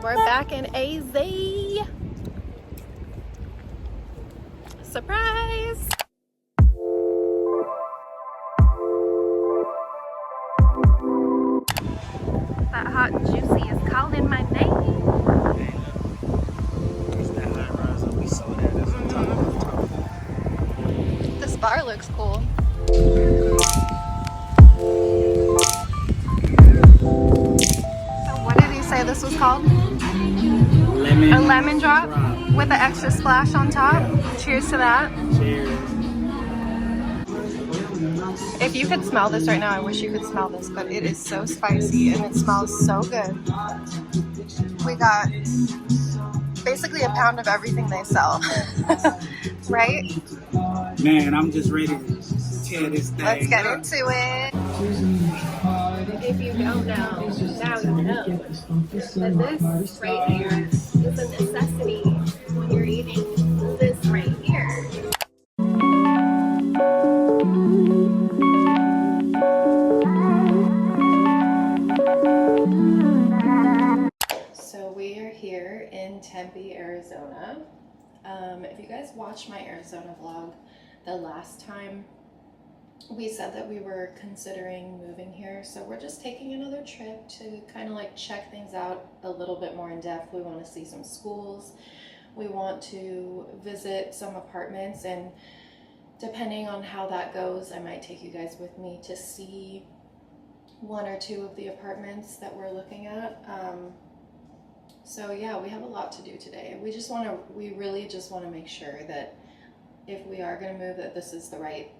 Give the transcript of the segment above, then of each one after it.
We're back in AZ. Surprise! That hot and juicy is calling my name. It's that high rise that we saw there. That's on top of This bar looks cool. So what did he say this was called? lemon. A lemon drop with an extra splash on top. Cheers to that. Cheers. If you could smell this right now, I wish you could smell this, but it is so spicy and it smells so good. We got basically a pound of everything they sell. Right? Man, I'm just ready to tear this thing Let's get up. into it. If you don't know, now you know. But this right here is a necessity when you're eating this right here. So we are here in Tempe, Arizona. If you guys watched my Arizona vlog the last time, we said that we were considering moving here. So we're just taking another trip to kind of like check things out a little bit more in depth. We want to see some schools. We want to visit some apartments, and depending on how that goes, I might take you guys with me to see one or two of the apartments that we're looking at. So yeah, we have a lot to do today. We really just want to make sure that if we are going to move, that this is the right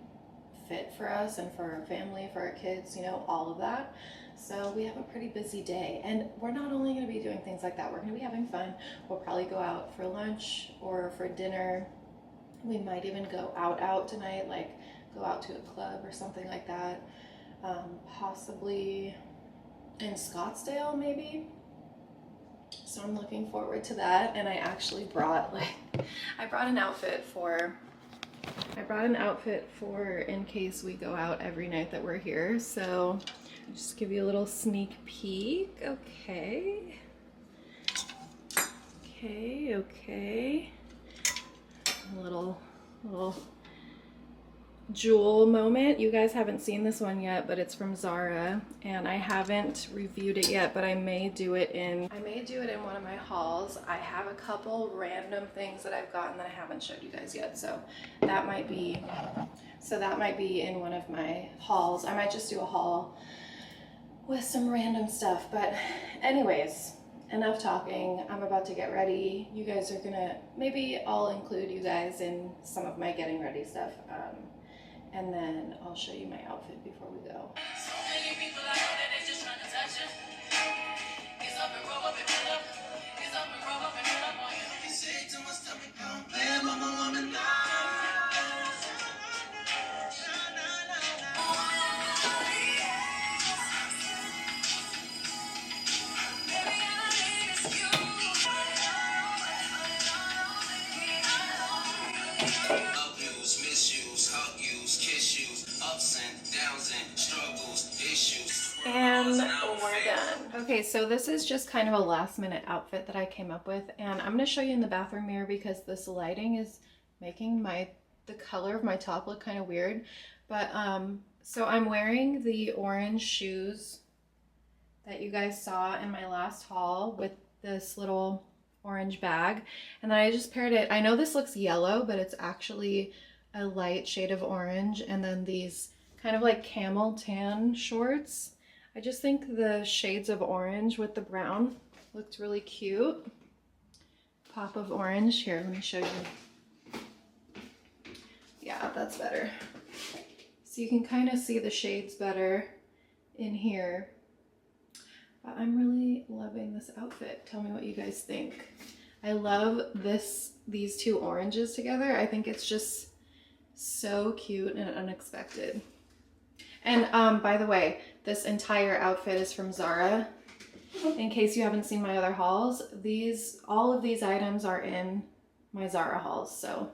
fit for us and for our family, for our kids, you know, all of that. So we have a pretty busy day, and we're not only going to be doing things like that, we're going to be having fun. We'll probably go out for lunch or for dinner. We might even go out tonight, like go out to a club or something like that. Possibly in Scottsdale, maybe. So I'm looking forward to that. And I actually brought I brought an outfit for in case we go out every night that we're here. So I'll just give you a little sneak peek. Okay. A little jewel moment. You guys haven't seen this one yet, but it's from Zara, and I haven't reviewed it yet, but I may do it in one of my hauls. I have a couple random things that I've gotten that I haven't showed you guys yet, so that might be in one of my hauls. I might just do a haul with some random stuff. But anyways, enough talking. I'm about to get ready. You guys are gonna, maybe I'll include you guys in some of my getting ready stuff. And then I'll show you my outfit before we go. So many people out there, they just trying to touch you. Get up and roll up and fill up. Get up and roll up and fill up on you. You say too much stuff, you don't play it, mama, woman, now. And we're done. Okay, so this is just kind of a last minute outfit that I came up with, and I'm gonna show you in the bathroom mirror because this lighting is making the color of my top look kind of weird. But so I'm wearing the orange shoes that you guys saw in my last haul with this little orange bag, and then I just paired it. I know this looks yellow, but it's actually a light shade of orange, and then these kind of like camel tan shorts. I just think the shades of orange with the brown looked really cute. Pop of orange. Here, let me show you. Yeah, that's better. So you can kind of see the shades better in here. But I'm really loving this outfit. Tell me what you guys think. I love these two oranges together. I think it's just so cute and unexpected. And by the way, this entire outfit is from Zara. In case you haven't seen my other hauls, all of these items are in my Zara hauls. So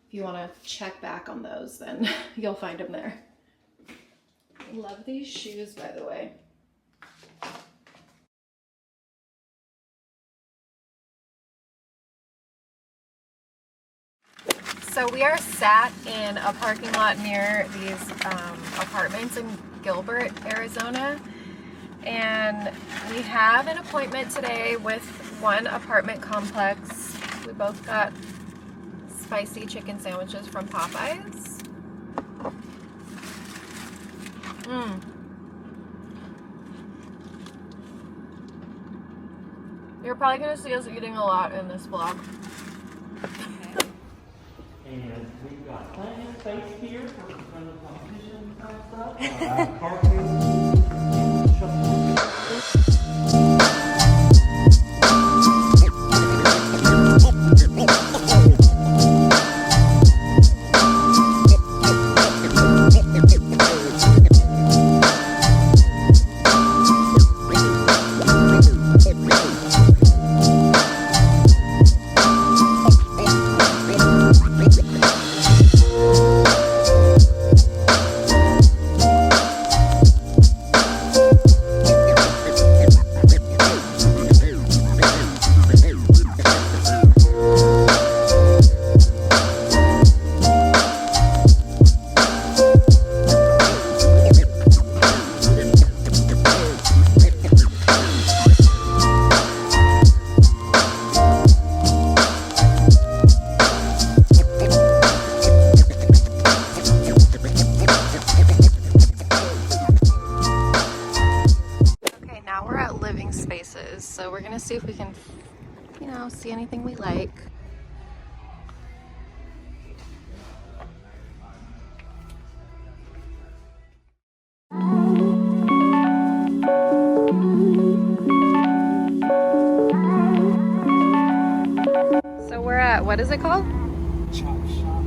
if you want to check back on those, then you'll find them there. Love these shoes, by the way. So we are sat in a parking lot near these apartments in Gilbert, Arizona. And we have an appointment today with one apartment complex. We both got spicy chicken sandwiches from Popeyes. You're probably gonna see us eating a lot in this vlog. And we've got plenty of space here for some of the competition kind of stuff. Carpet. So we're gonna see if we can, you know, see anything we like. So we're at, what is it called? Chop Shop.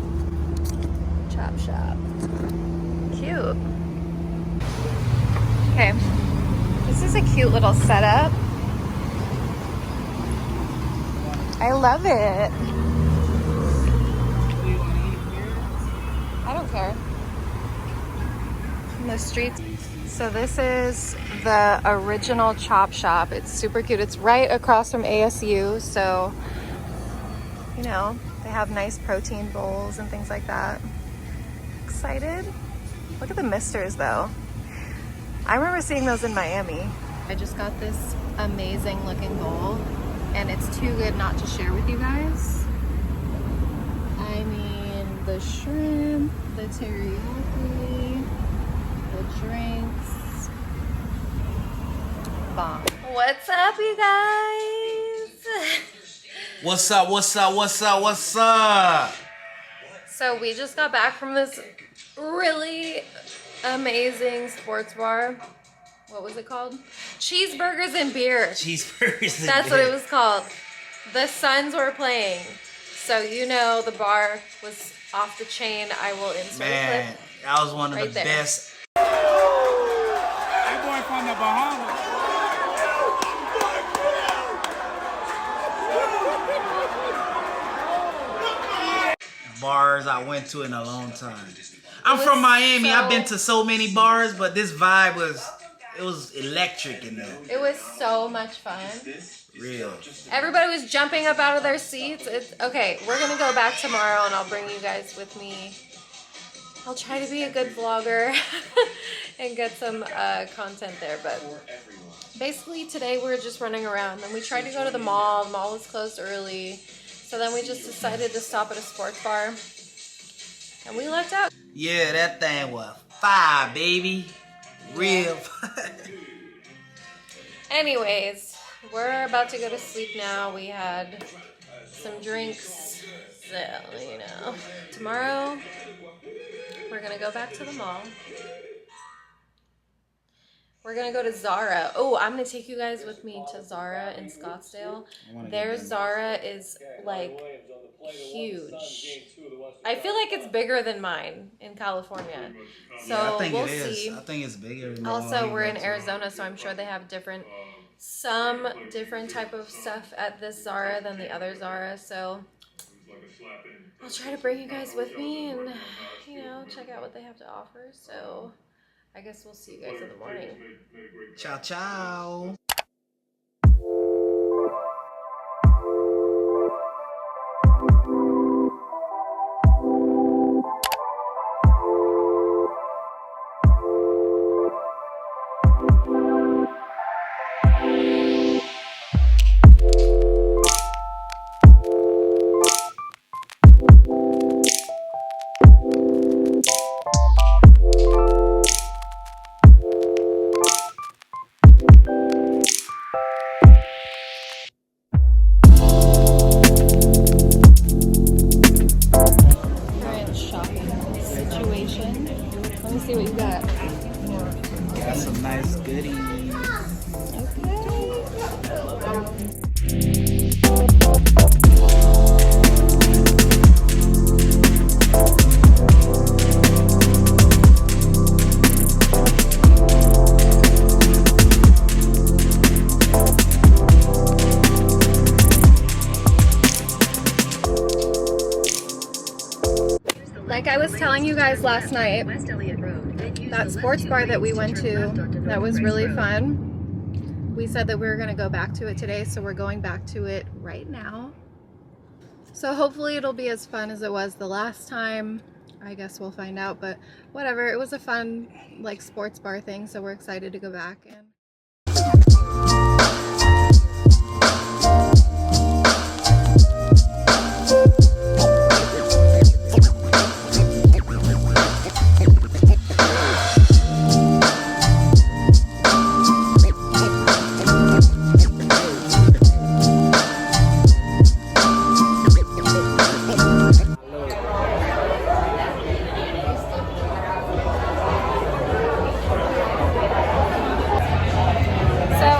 Chop Shop. Cute. Okay, this is a cute little setup. I love it. I don't care. In the streets. So this is the original Chop Shop. It's super cute. It's right across from ASU. So, you know, they have nice protein bowls and things like that. Excited? Look at the misters though. I remember seeing those in Miami. I just got this amazing looking bowl. And it's too good not to share with you guys. I mean, the shrimp, the teriyaki, the drinks. Bomb. What's up, you guys? What's up, what's up, what's up, what's up? So we just got back from this really amazing sports bar. What was it called? Cheeseburgers and beer. Cheeseburgers and That's beer. what it was called. The Suns were playing. So you know the bar was off the chain. I will insert a clip. That was one of right the there. best. That boy from the Bahamas. Bars I went to in a long time. I'm from Miami. I've been to so many bars, but this vibe was electric in there. It was so much fun. Real. Everybody was jumping up out of their seats. Okay, we're gonna go back tomorrow and I'll bring you guys with me. I'll try to be a good vlogger and get some content there, but basically today we're just running around. Then we tried to go to the mall. The mall was closed early. So then we just decided to stop at a sports bar. And we lucked out. Yeah, that thing was fire, baby. Real. Anyways, we're about to go to sleep now. We had some drinks. So, you know, tomorrow we're going to go back to the mall. We're going to go to Zara. Oh, I'm going to take you guys with me to Zara in Scottsdale. Their Zara is like huge. I feel like it's bigger than mine in California. So Yeah, I think we'll it is. see. I think it's bigger. Than Also, we're in Arizona, so I'm sure they have some different type of stuff at this Zara than the other Zara. So I'll try to bring you guys with me and, you know, check out what they have to offer. So I guess we'll see you guys in the morning. Ciao, ciao. like I was telling you guys last night, that sports bar that we went to, that was really fun. We said that we were going to go back to it today, so we're going back to it right now. So hopefully it'll be as fun as it was the last time. I guess we'll find out, but whatever. It was a fun like sports bar thing, so we're excited to go back. And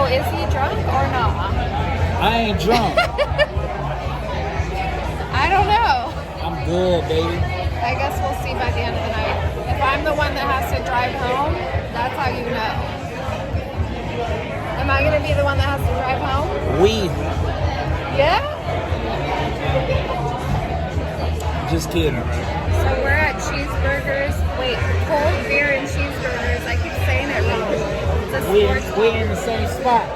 is he drunk or not? I ain't drunk. I don't know. I'm good, baby. I guess we'll see by the end of the night. If I'm the one that has to drive home, that's how you know. Am I going to be the one that has to drive home? We. Yeah? Just kidding. So we're at Cheeseburgers. Wait, cold beer and cheeseburgers. I keep saying it wrong. It's a sports We're in the same spot.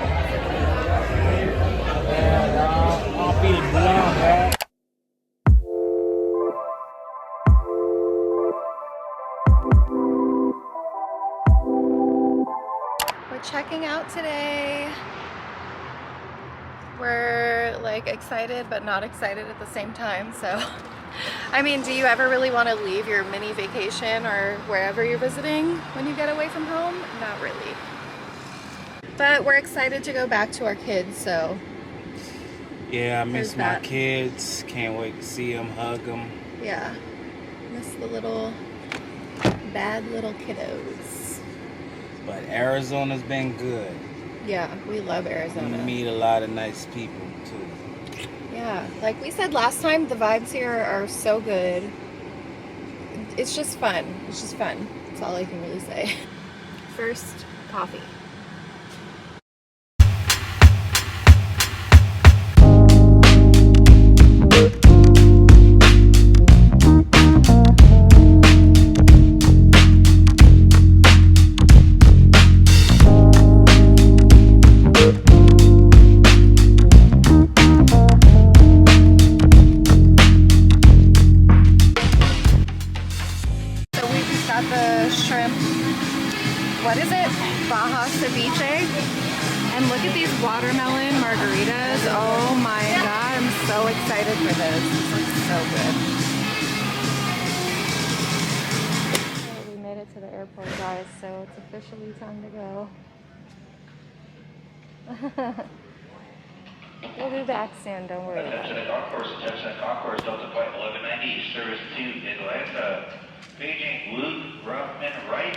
And I'm feeling blown, man. We're checking out today. We're like excited but not excited at the same time. So, I mean, do you ever really want to leave your mini vacation or wherever you're visiting when you get away from home? Not really. But we're excited to go back to our kids, so. Yeah, I miss There's my that. kids. Can't wait to see them, hug them. Yeah, miss the little bad little kiddos. But Arizona's been good. Yeah, we love You Arizona. meet a lot of nice people too. Yeah, like we said last time, the vibes here are so good. It's just fun. It's just fun. That's all I can really say. First, coffee. The shrimp, what is it? Baja ceviche. And look at these watermelon margaritas. Oh my god, I'm so excited for this. This looks so good. So we made it to the airport, guys, so it's officially time to go. We'll be back soon, don't worry about it. Attention Concourse, Delta Flight 1190, service to Atlanta. Beijing, Luke Ruffman Wright.